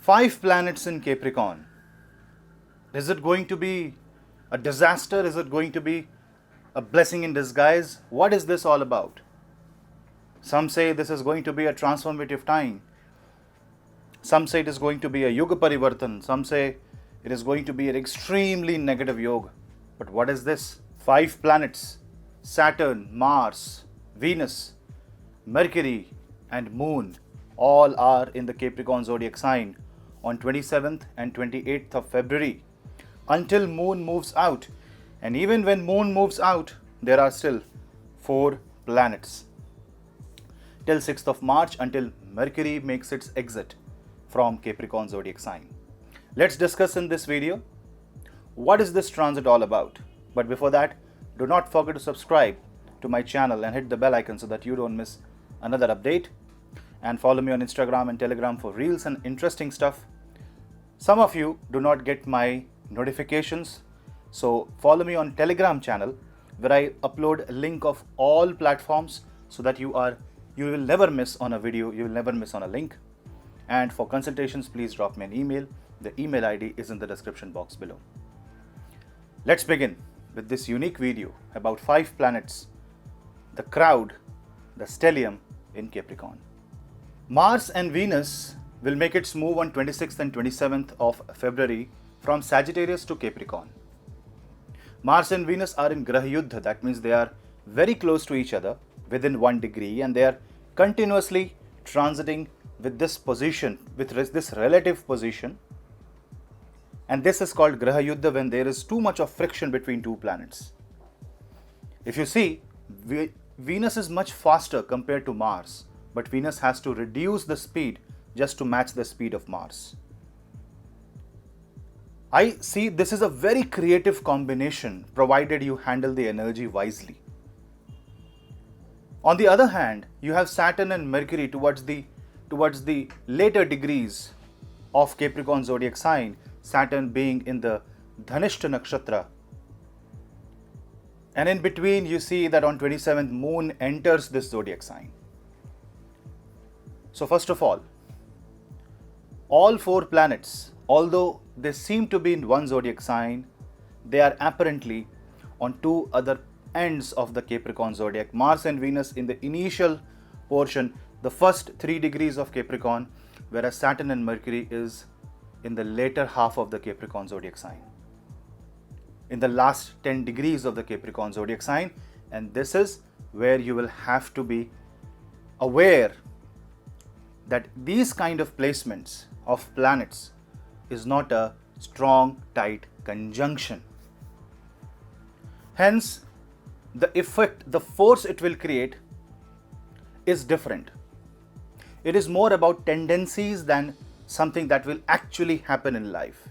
5 planets in Capricorn. Is it going to be a disaster? Is it going to be a blessing in disguise? What is this all about? Some say this is going to be a transformative time. Some say it is going to be a Yuga Parivartan. Some say it is going to be an extremely negative yoga. But what is this? 5 planets: Saturn, Mars, Venus, Mercury and Moon all are in the Capricorn zodiac sign on 27th and 28th of February until Moon moves out. And even when Moon moves out, there are still 4 planets till 6th of March until Mercury makes its exit from Capricorn zodiac sign. Let's discuss in this video what is this transit all about. But before that, do not forget to subscribe to my channel and hit the bell icon so that you don't miss another update, and follow me on Instagram and Telegram for reels and interesting stuff. Some of you do not get my notifications, so follow me on Telegram channel where I upload a link of all platforms so that you will never miss on a video, you will never miss on a link. And for consultations, please drop me an email. The email ID is in the description box below. Let's begin with this unique video about 5 planets, the crowd, the stellium in Capricorn. Mars and Venus will make its move on 26th and 27th of February from Sagittarius to Capricorn. Mars and Venus are in Graha Yuddha, that means they are very close to each other within 1 degree, and they are continuously transiting with this position, with this relative position. And this is called Graha Yuddha when there is too much of friction between 2 planets. If you see, Venus is much faster compared to Mars, but Venus has to reduce the speed just to match the speed of Mars. I see this is a very creative combination provided you handle the energy wisely. On the other hand, you have Saturn and Mercury towards the later degrees of Capricorn zodiac sign, Saturn being in the Dhanishta nakshatra. And in between you see that on 27th Moon enters this zodiac sign. So first of all 4 planets, although they seem to be in one zodiac sign, they are apparently on 2 other ends of the Capricorn zodiac. Mars and Venus in the initial portion, the first 3 degrees of Capricorn, whereas Saturn and Mercury is in the later half of the Capricorn zodiac sign, in the last 10 degrees of the Capricorn zodiac sign. And this is where you will have to be aware that these kind of placements of planets is not a strong, tight conjunction. Hence, the effect, the force it will create is different. It is more about tendencies than something that will actually happen in life.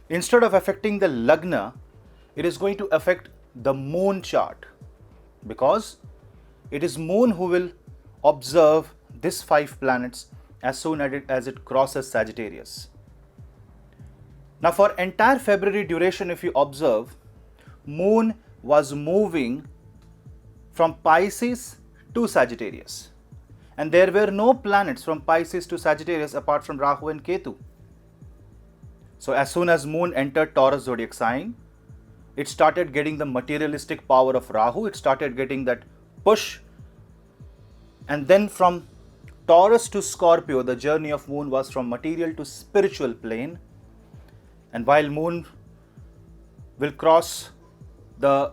Instead of affecting the Lagna, it is going to affect the moon chart, because it is Moon who will observe this 5 planets as soon as it crosses Sagittarius. Now for entire February duration, if you observe, Moon was moving from Pisces to Sagittarius, and there were no planets from Pisces to Sagittarius apart from Rahu and Ketu. So as soon as Moon entered Taurus zodiac sign, it started getting the materialistic power of Rahu, it started getting that push, and then from Taurus to Scorpio, the journey of Moon was from material to spiritual plane. And while Moon will cross the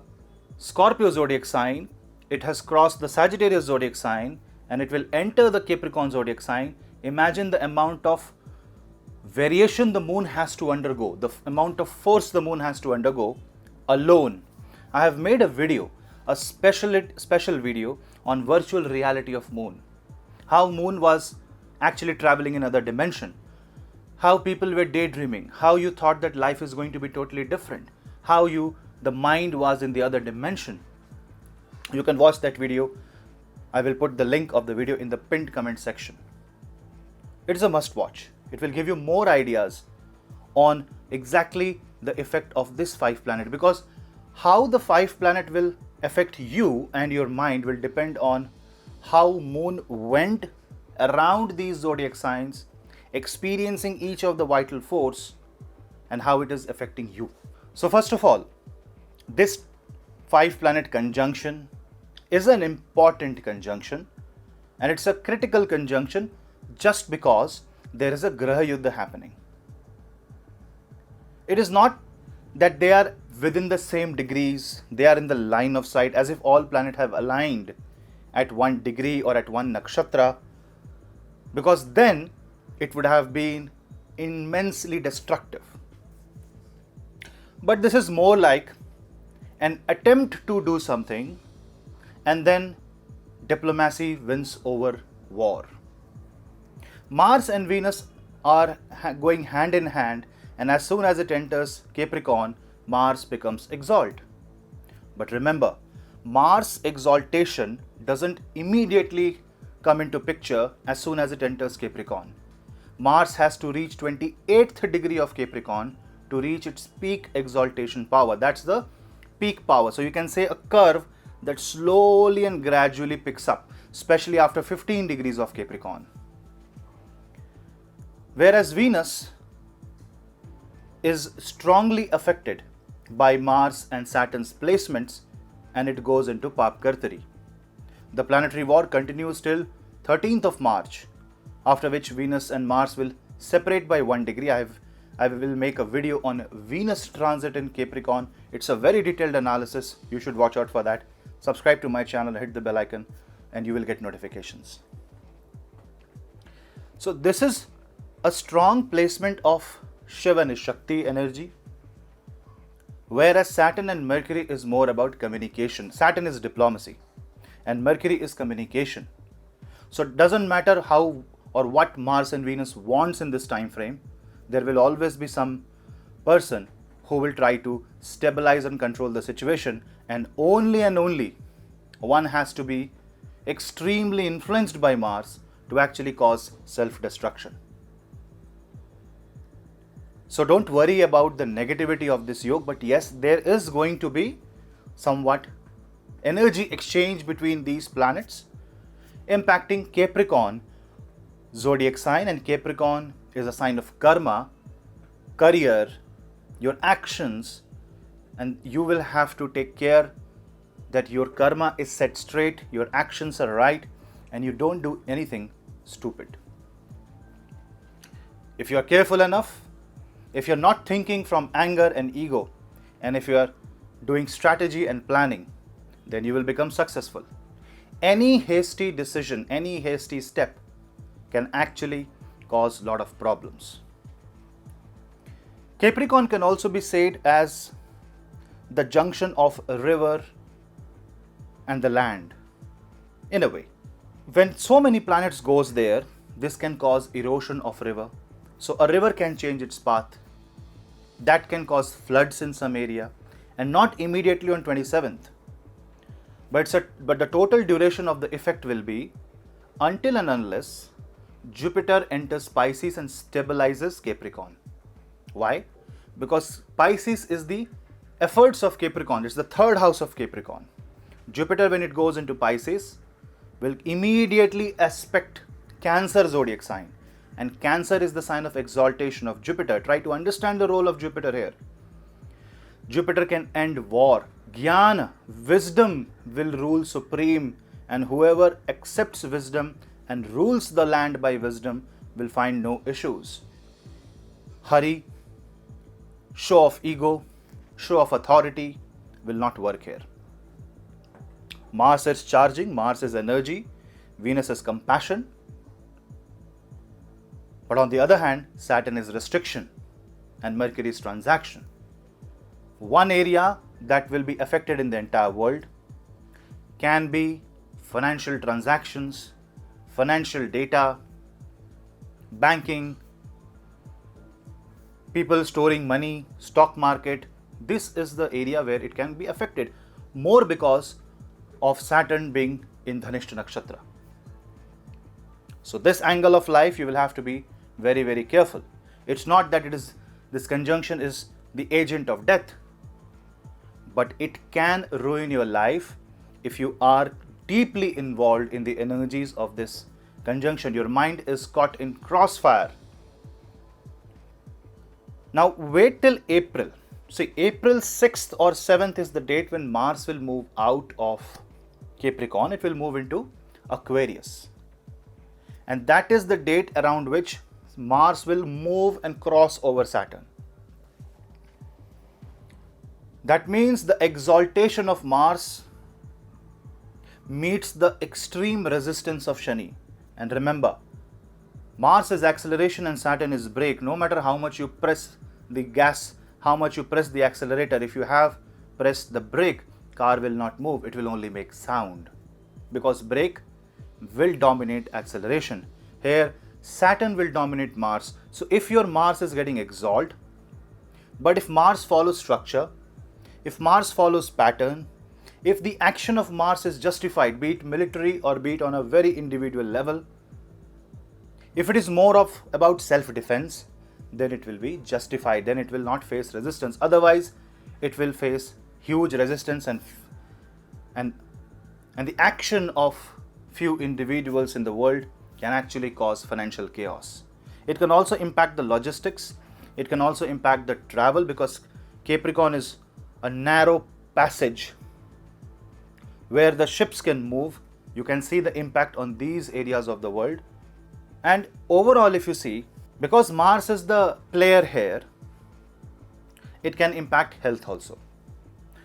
Scorpio zodiac sign, it has crossed the Sagittarius zodiac sign and it will enter the Capricorn zodiac sign. Imagine the amount of variation the Moon has to undergo, the amount of force the Moon has to undergo alone. I have made a video, a special video on virtual reality of Moon. How Moon was actually traveling in another dimension, how people were daydreaming, how you thought that life is going to be totally different, how the mind was in the other dimension. You can watch that video. I will put the link of the video in the pinned comment section. It is a must watch. It will give you more ideas on exactly the effect of this 5 planet, because how the 5 planet will affect you and your mind will depend on how Moon went around these zodiac signs experiencing each of the vital force and how it is affecting you. So first of all, this 5-planet conjunction is an important conjunction, and it's a critical conjunction just because there is a Graha Yuddha happening. It is not that they are within the same degrees, they are in the line of sight as if all planets have aligned at 1 degree or at 1 nakshatra, because then it would have been immensely destructive. But this is more like an attempt to do something, and then diplomacy wins over war. Mars and Venus are going hand in hand, and as soon as it enters Capricorn, Mars becomes exalt. But remember, Mars exaltation doesn't immediately come into picture as soon as it enters Capricorn. Mars has to reach 28th degree of Capricorn to reach its peak exaltation power. That's the peak power. So you can say a curve that slowly and gradually picks up, especially after 15 degrees of Capricorn. Whereas Venus is strongly affected by Mars and Saturn's placements, and it goes into Papkartari. The planetary war continues till 13th of March, after which Venus and Mars will separate by 1 degree. I will make a video on Venus transit in Capricorn. It's a very detailed analysis. You should watch out for that. Subscribe to my channel, hit the bell icon, and you will get notifications. So this is a strong placement of Shiva and Shakti energy, whereas Saturn and Mercury is more about communication. Saturn is diplomacy and Mercury is communication. So it doesn't matter how or what Mars and Venus wants in this time frame, there will always be some person who will try to stabilize and control the situation, and only one has to be extremely influenced by Mars to actually cause self-destruction. So don't worry about the negativity of this yoga, but yes, there is going to be somewhat energy exchange between these planets impacting Capricorn zodiac sign, and Capricorn is a sign of karma, career, your actions, and you will have to take care that your karma is set straight, your actions are right, and you don't do anything stupid. If you are careful enough, if you're not thinking from anger and ego, and if you are doing strategy and planning, then you will become successful. Any hasty decision, any hasty step can actually cause a lot of problems. Capricorn can also be said as the junction of a river and the land, in a way. When so many planets goes there, this can cause erosion of river. So a river can change its path. That can cause floods in some area, and not immediately on 27th. But the total duration of the effect will be until and unless Jupiter enters Pisces and stabilizes Capricorn. Why? Because Pisces is the efforts of Capricorn. It's the 3rd house of Capricorn. Jupiter, when it goes into Pisces, will immediately aspect Cancer zodiac sign. And Cancer is the sign of exaltation of Jupiter. Try to understand the role of Jupiter here. Jupiter can end war. Jnana, wisdom will rule supreme, and whoever accepts wisdom and rules the land by wisdom will find no issues. Hurry, show of ego, show of authority will not work here. Mars is charging, Mars is energy, Venus is compassion. But on the other hand, Saturn is restriction and Mercury is transaction. One area that will be affected in the entire world can be financial transactions, financial data, banking, people storing money, stock market. This is the area where it can be affected more because of Saturn being in Dhanishta Nakshatra. So this angle of life you will have to be very, very careful. It's not that this conjunction is the agent of death, but it can ruin your life if you are deeply involved in the energies of this conjunction. Your mind is caught in crossfire Now wait till April. See, April 6th or 7th is the date when Mars will move out of Capricorn. It will move into Aquarius. And that is the date around which Mars will move and cross over Saturn. That means the exaltation of Mars meets the extreme resistance of Shani. And remember, Mars is acceleration and Saturn is brake. No matter how much you press the gas, how much you press the accelerator, if you have pressed the brake, car will not move. It will only make sound, because brake will dominate acceleration. Here, Saturn will dominate Mars. So if your Mars is getting exalted, but if Mars follows structure, if Mars follows pattern, if the action of Mars is justified, be it military or be it on a very individual level, if it is more of about self-defense, then it will be justified. Then it will not face resistance. Otherwise, it will face huge resistance, and the action of few individuals in the world can actually cause financial chaos. It can also impact the logistics. It can also impact the travel, because Capricorn is a narrow passage where the ships can move. You can see the impact on these areas of the world. And overall, if you see, because Mars is the player here, it can impact health also,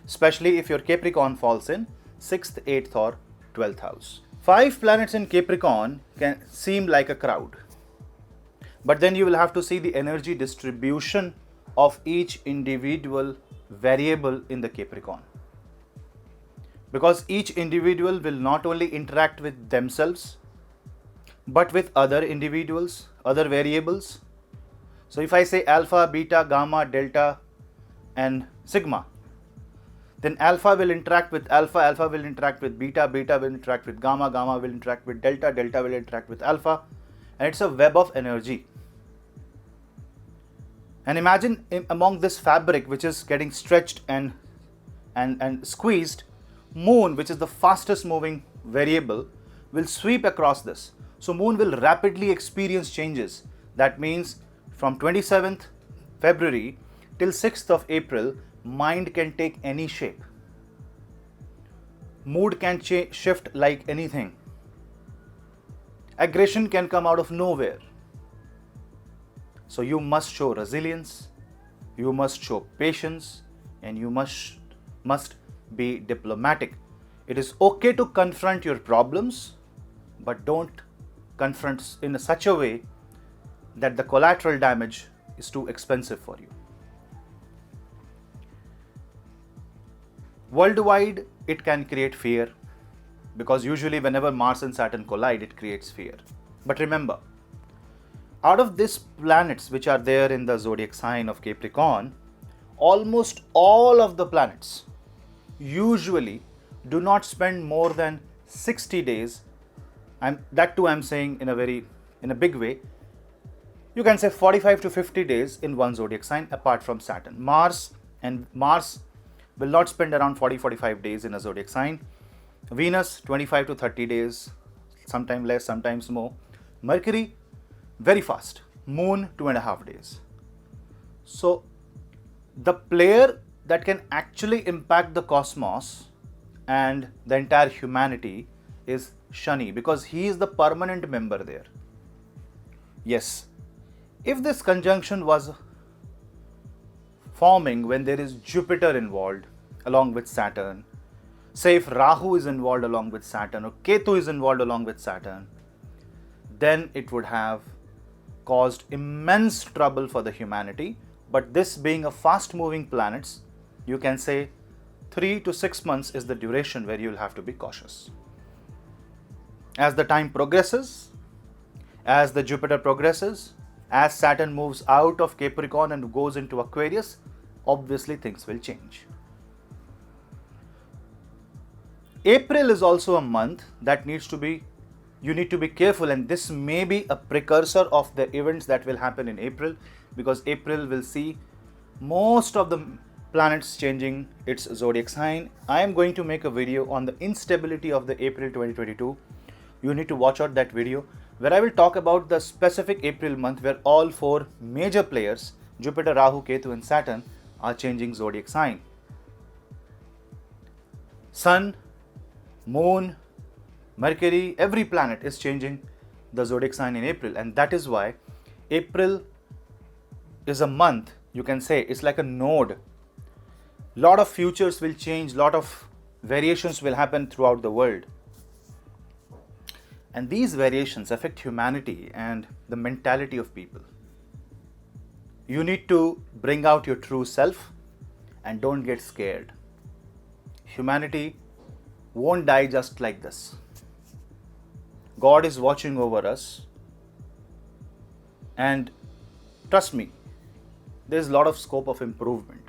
especially if your Capricorn falls in 6th, 8th or 12th house. 5 planets in Capricorn can seem like a crowd, but then you will have to see the energy distribution of each individual variable in the Capricorn, because each individual will not only interact with themselves but with other individuals, other variables. So if I say alpha, beta, gamma, delta and sigma, then alpha will interact with alpha, alpha will interact with beta, beta will interact with gamma, gamma will interact with delta, delta will interact with alpha, and it's a web of energy. And imagine among this fabric which is getting stretched and squeezed, Moon, which is the fastest moving variable, will sweep across this. So Moon will rapidly experience changes. That means from 27th February till 6th of April, mind can take any shape. Mood can shift like anything. Aggression can come out of nowhere. So you must show resilience, you must show patience, and you must be diplomatic. It is okay to confront your problems, but don't confront in such a way that the collateral damage is too expensive for you. Worldwide, it can create fear, because usually whenever Mars and Saturn collide, it creates fear. But remember, out of these planets which are there in the zodiac sign of Capricorn, almost all of the planets usually do not spend more than 60 days. That too I'm saying in a big way. You can say 45 to 50 days in one zodiac sign apart from Saturn. Mars will not spend around 40-45 days in a zodiac sign. Venus 25 to 30 days, sometimes less, sometimes more. Mercury very fast. Moon 2.5 days. So the player that can actually impact the cosmos and the entire humanity is Shani, because he is the permanent member there. Yes, if this conjunction was forming when there is Jupiter involved along with Saturn, say if Rahu is involved along with Saturn or Ketu is involved along with Saturn, then it would have caused immense trouble for the humanity. But this being a fast moving planets, you can say 3 to 6 months is the duration where you will have to be cautious. As the time progresses, as the Jupiter progresses, as Saturn moves out of Capricorn and goes into Aquarius, obviously things will change. April is also a month that you need to be careful, and this may be a precursor of the events that will happen in April, because April will see most of the planets changing its zodiac sign. I am going to make a video on the instability of the April 2022. You need to watch out that video where I will talk about the specific April month where all 4 major players Jupiter, Rahu, Ketu and Saturn are changing zodiac sign. Sun, Moon, Mercury, every planet is changing the zodiac sign in April, and that is why April is a month, you can say, it's like a node. Lot of futures will change, lot of variations will happen throughout the world. And these variations affect humanity and the mentality of people. You need to bring out your true self and don't get scared. Humanity won't die just like this. God is watching over us, and trust me, there's a lot of scope of improvement,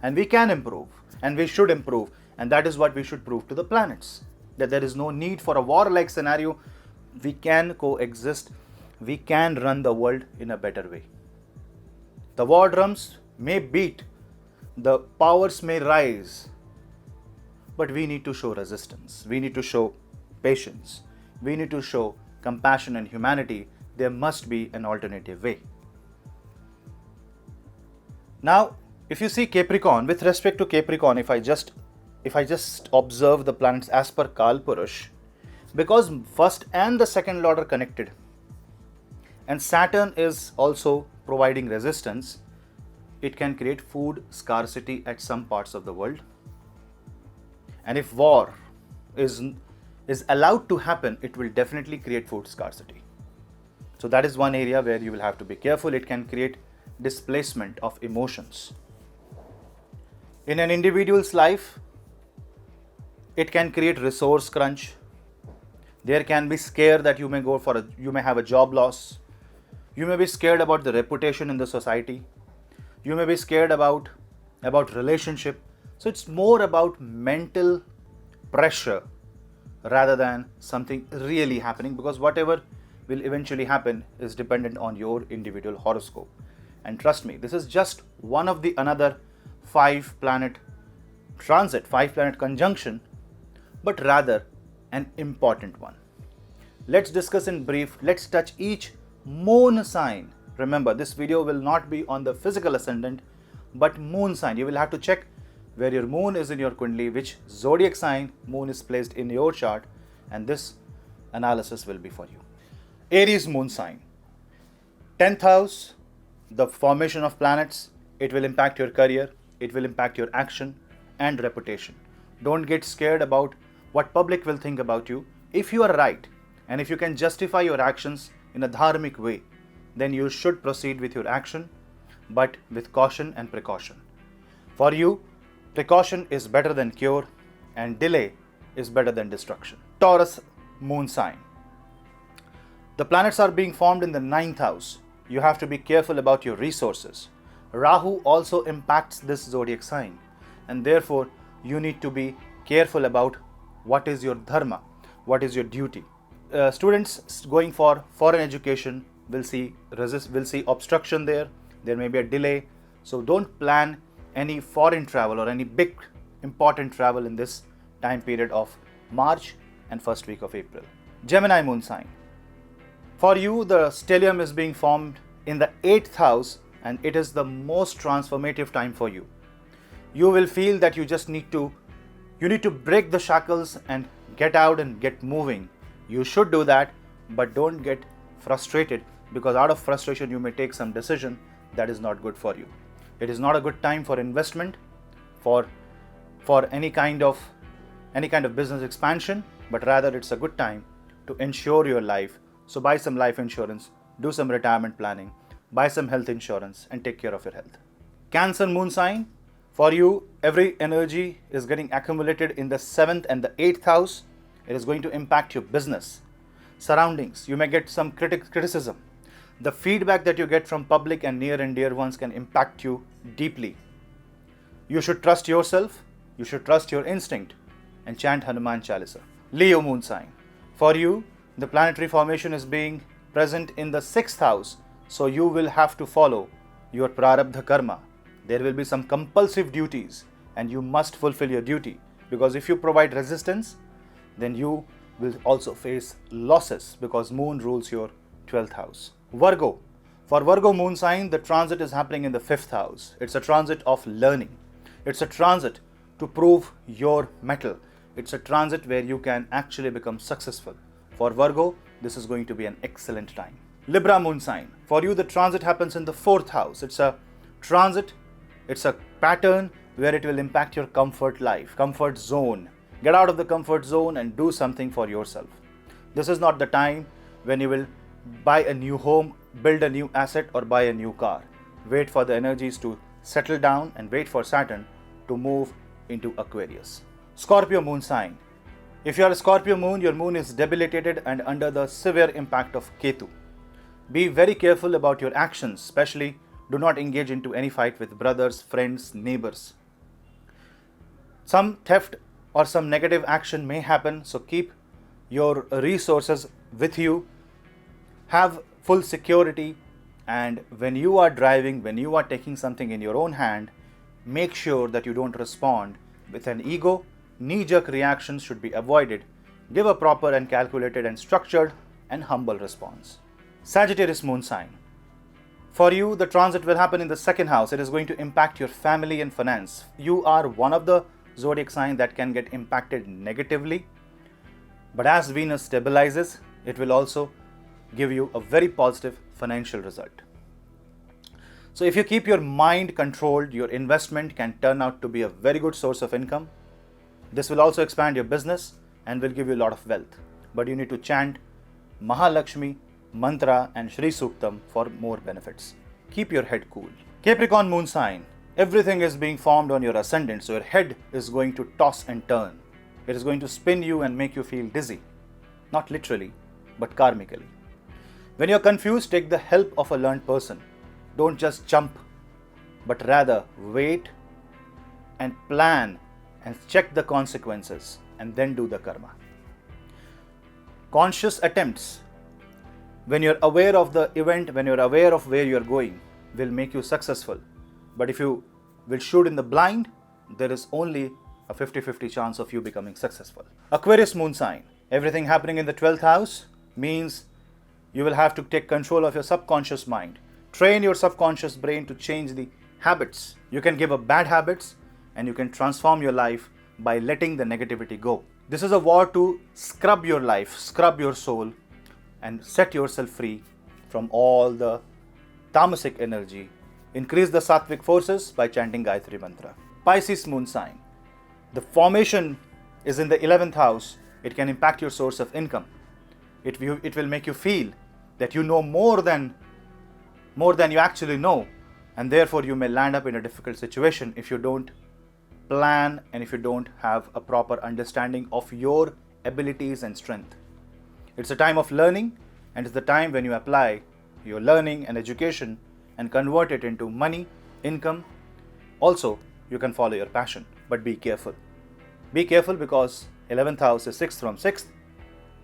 and we can improve and we should improve, and that is what we should prove to the planets, that there is no need for a war-like scenario. We can coexist, we can run the world in a better way. The war drums may beat, the powers may rise, but we need to show resistance, we need to show patience, we need to show compassion and humanity. There must be an alternative way. Now, if you see Capricorn, with respect to Capricorn, if I just observe the planets as per Kalpurush, because first and the second lord are connected, and Saturn is also providing resistance, it can create food scarcity at some parts of the world. And if war is allowed to happen, it will definitely create food scarcity. So that is one area where you will have to be careful. It can create displacement of emotions. In an individual's life, it can create resource crunch. There can be scare that you may have a job loss. You may be scared about the reputation in the society. You may be scared about relationship. So it's more about mental pressure rather than something really happening, because whatever will eventually happen is dependent on your individual horoscope. And trust me, this is just one of the another 5 planet transit, 5 planet conjunction, but rather an important one. Let's discuss in brief. Let's touch each moon sign. Remember, this video will not be on the physical ascendant, but moon sign. You will have to check where your moon is in your kundli, which zodiac sign moon is placed in your chart, and this analysis will be for you. Aries moon sign. 10th house, the formation of planets, it will impact your career, it will impact your action and reputation. Don't get scared about what public will think about you. If you are right, and if you can justify your actions in a dharmic way, then you should proceed with your action, but with caution and precaution. For you, precaution is better than cure, and delay is better than destruction. Taurus moon sign. The planets are being formed in the 9th house. You have to be careful about your resources. Rahu also impacts this zodiac sign, and therefore you need to be careful about what is your dharma, what is your duty. Students going for foreign education will see obstruction there. There may be a delay. So don't plan any foreign travel or any big important travel in this time period of March and first week of April. Gemini moon sign. For you, the stellium is being formed in the 8th house, and it is the most transformative time for you. You will feel that you need to break the shackles and get out and get moving. You should do that, but don't get frustrated, because out of frustration you may take some decision that is not good for you. It is not a good time for investment, for any kind of business expansion, but rather it's a good time to ensure your life. So buy some life insurance, do some retirement planning, buy some health insurance, and take care of your health. Cancer moon sign. For you, every energy is getting accumulated in the 7th and the 8th house. It is going to impact your business, surroundings. You may get some criticism. The feedback that you get from public and near and dear ones can impact you deeply. You should trust yourself, you should trust your instinct, and chant Hanuman Chalisa. Leo moon sign. For you, the planetary formation is being present in the 6th house, so you will have to follow your prarabdha karma. There will be some compulsive duties, and you must fulfill your duty, because if you provide resistance, then you will also face losses, because moon rules your 12th house. Virgo. For Virgo moon sign, the transit is happening in the 5th house. It's a transit of learning. It's a transit to prove your mettle. It's a transit where you can actually become successful. For Virgo, this is going to be an excellent time. Libra moon sign. For you, the transit happens in the 4th house. It's a transit, it's a pattern where it will impact your comfort life, comfort zone. Get out of the comfort zone and do something for yourself. This is not the time when you will buy a new home, build a new asset, or buy a new car. Wait for the energies to settle down and wait for Saturn to move into Aquarius. Scorpio moon sign. If you are a Scorpio moon, your moon is debilitated and under the severe impact of Ketu. Be very careful about your actions, especially do not engage into any fight with brothers, friends, neighbors. Some theft or some negative action may happen, so keep your resources with you. Have full security, and when you are driving, when you are taking something in your own hand, make sure that you don't respond with an ego. Knee-jerk reactions should be avoided. Give a proper and calculated and structured and humble response. Sagittarius moon sign. For you, the transit will happen in the 2nd house. It is going to impact your family and finance. You are one of the zodiac signs that can get impacted negatively. But as Venus stabilizes, it will also give you a very positive financial result. So if you keep your mind controlled, your investment can turn out to be a very good source of income. This will also expand your business and will give you a lot of wealth. But you need to chant Mahalakshmi mantra and Shri Suktam for more benefits. Keep your head cool. Capricorn moon sign. Everything is being formed on your ascendant, so your head is going to toss and turn. It is going to spin you and make you feel dizzy. Not literally, but karmically. When you are confused, take the help of a learned person. Don't just jump, but rather wait and plan and check the consequences and then do the karma. Conscious attempts, when you're aware of the event, when you're aware of where you're going, will make you successful. But if you will shoot in the blind, there is only a 50-50 chance of you becoming successful. Aquarius moon sign. Everything happening in the 12th house means you will have to take control of your subconscious mind. Train your subconscious brain to change the habits. You can give up bad habits and you can transform your life by letting the negativity go. This is a war to scrub your life, scrub your soul, and set yourself free from all the tamasic energy. Increase the sattvic forces by chanting Gayatri mantra. Pisces moon sign. The formation is in the 11th house. It can impact your source of income. It will make you feel that you know more than you actually know, and therefore you may land up in a difficult situation if you don't plan and if you don't have a proper understanding of your abilities and strength. It's a time of learning, and it's the time when you apply your learning and education and convert it into money, income. Also, you can follow your passion, but be careful. Be careful because 11th house is 6th from 6th.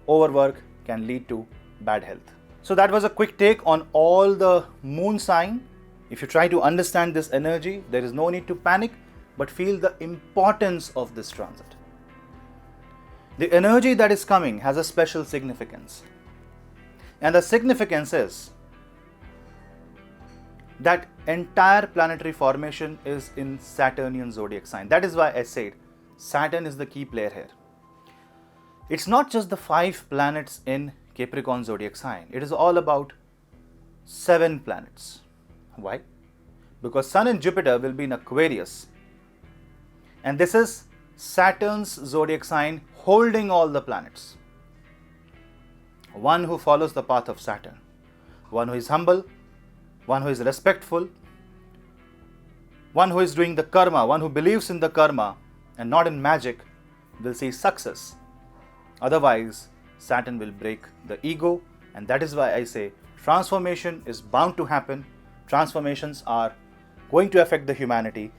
Overwork can lead to bad health. So that was a quick take on all the moon sign. If you try to understand this energy, there is no need to panic, but feel the importance of this transit. The energy that is coming has a special significance. And the significance is that entire planetary formation is in Saturnian zodiac sign. That is why I said Saturn is the key player here. It's not just the 5 planets in Capricorn zodiac sign. It is all about 7 planets. Why? Because Sun and Jupiter will be in Aquarius. And this is Saturn's zodiac sign holding all the planets. One who follows the path of Saturn. One who is humble. One who is respectful. One who is doing the karma. One who believes in the karma and not in magic will see success. Otherwise, Saturn will break the ego, and that is why I say transformation is bound to happen. Transformations are going to affect the humanity.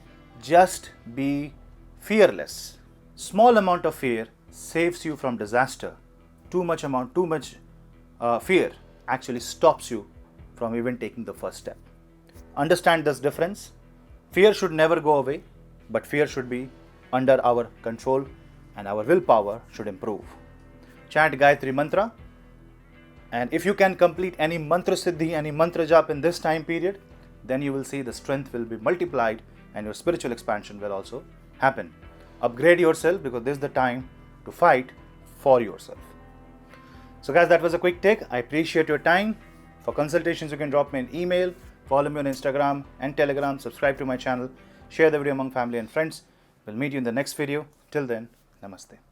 Just be fearless. Small amount of fear saves you from disaster. Too much fear actually stops you from even taking the first step. Understand this difference. Fear should never go away, but fear should be under our control and our willpower should improve. Chant Gayatri mantra And if you can complete any mantra siddhi, any mantra jap in this time period, then you will see the strength will be multiplied and your spiritual expansion will also happen. Upgrade yourself because this is the time to fight for yourself. So guys, that was a quick take. I appreciate your time. For consultations, you can drop me an email, follow me on Instagram and Telegram, subscribe to my channel, share the video among family and friends. We'll meet you in the next video. Till then, namaste.